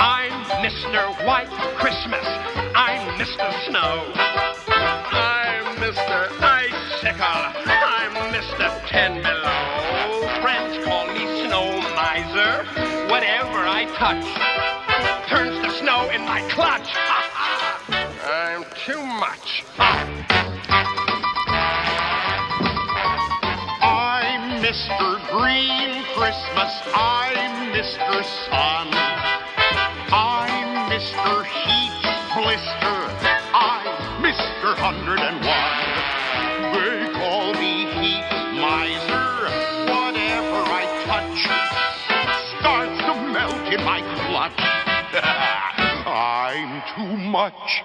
I'm Mr. White Christmas. I'm Mr. Snow. I'm Mr. Icicle. I'm Mr. Ten Below. Friends call me Snow Miser. Whatever I touch turns to snow in my clutch. I'm too much. I'm Mr. Green Christmas. I'm Mr. Sun. I'm Mr. Heat Blister. I'm Mr. 101. They call me Heat Miser. Whatever I touch starts to melt in my clutch. I'm too much.